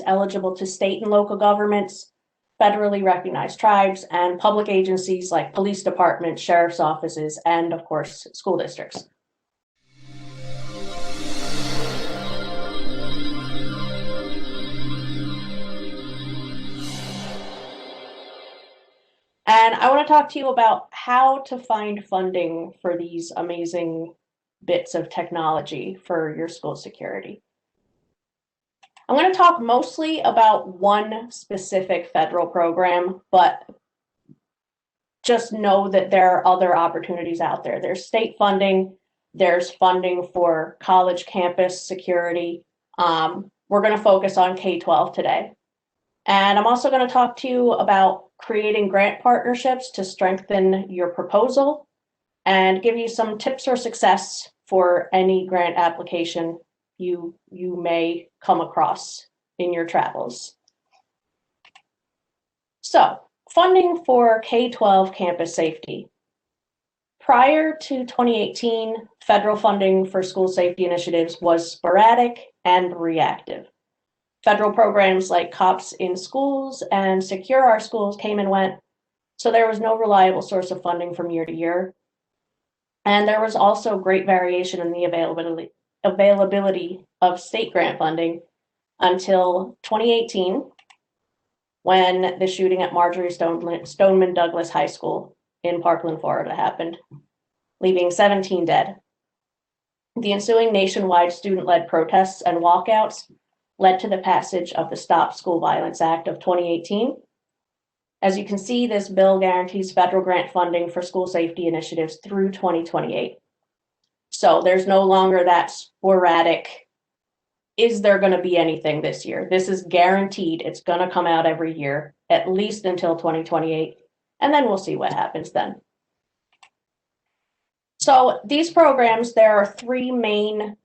eligible to state and local governments, federally recognized tribes, and public agencies like police departments, sheriff's offices, and of course, school districts. And I want to talk to you about how to find funding for these amazing bits of technology for your school security. I'm going to talk mostly about one specific federal program, but just know that there are other opportunities out there. There's state funding, there's funding for college campus security. We're going to focus on K-12 today. And I'm also going to talk to you about creating grant partnerships to strengthen your proposal and give you some tips for success for any grant application you may come across in your travels. So, funding for K-12 campus safety. Prior to 2018, federal funding for school safety initiatives was sporadic and reactive. Federal programs like Cops in Schools and Secure Our Schools came and went, so there was no reliable source of funding from year to year. And there was also great variation in the availability of state grant funding until 2018, when the shooting at Marjory Stoneman Douglas High School in Parkland, Florida happened, leaving 17 dead. The ensuing nationwide student-led protests and walkouts led to the passage of the Stop School Violence Act of 2018. As you can see, this bill guarantees federal grant funding for school safety initiatives through 2028. So there's no longer that sporadic, is there going to be anything this year? This is guaranteed. It's going to come out every year, at least until 2028, and then we'll see what happens then. So these programs, there are three main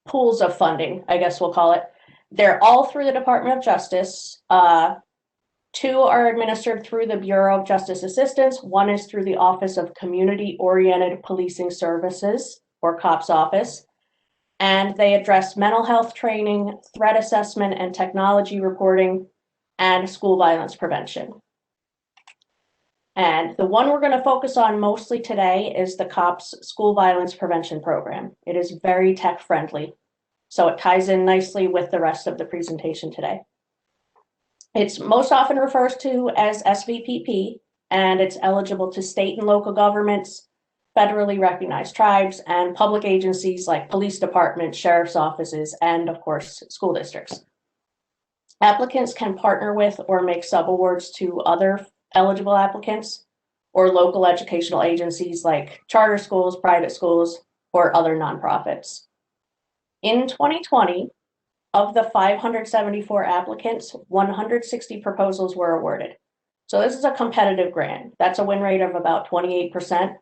pools of funding, I guess we'll call it. They're all through the Department of Justice. Two are administered through the Bureau of Justice Assistance. One is through the Office of Community-Oriented Policing Services, or COPS office. And they address mental health training, threat assessment and technology reporting, and school violence prevention. And the one we're going to focus on mostly today is the COPS School Violence Prevention Program. It is very tech-friendly, so it ties in nicely with the rest of the presentation today. It's most often referred to as SVPP, and it's eligible to state and local governments, federally recognized tribes, and public agencies like police departments, sheriff's offices, and of course, school districts. Applicants can partner with or make subawards to other eligible applicants or local educational agencies like charter schools, private schools, or other nonprofits. In 2020, of the 574 applicants, 160 proposals were awarded. So this is a competitive grant. That's a win rate of about 28%,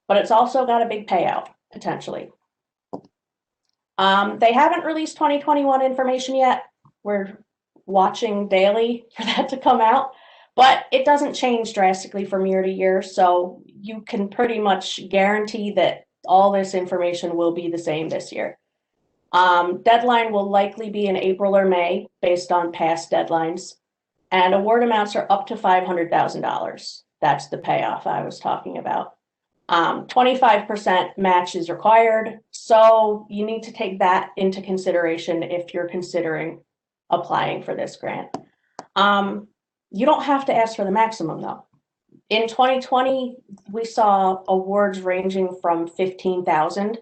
but it's also got a big payout, potentially. They haven't released 2021 information yet. We're watching daily for that to come out, but it doesn't change drastically from year to year, so you can pretty much guarantee that all this information will be the same this year. Deadline will likely be in April or May based on past deadlines, and award amounts are up to $500,000. That's the payoff I was talking about. 25% match is required, so you need to take that into consideration if you're considering applying for this grant. You don't have to ask for the maximum though. In 2020, we saw awards ranging from $15,000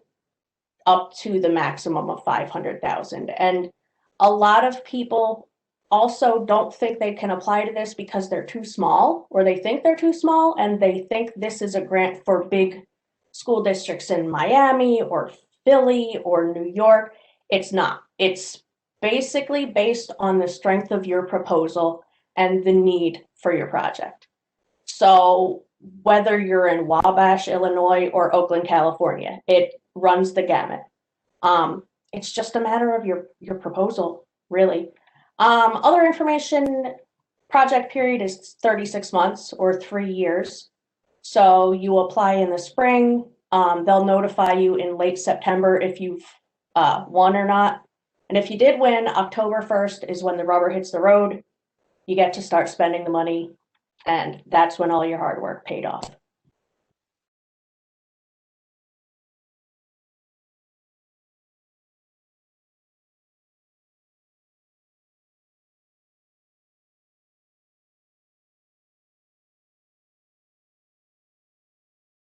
up to the maximum of $500,000. And a lot of people also don't think they can apply to this because they're too small, or they think they're too small, and they think this is a grant for big school districts in Miami or Philly or New York. It's not. It's basically based on the strength of your proposal and the need for your project. So whether you're in Wabash, Illinois, or Oakland, California, it runs the gamut. It's just a matter of your proposal, really. Other information, project period is 36 months or 3 years. So you apply in the spring. They'll notify you in late September if you've won or not. And if you did win, October 1st is when the rubber hits the road. You get to start spending the money, and that's when all your hard work paid off.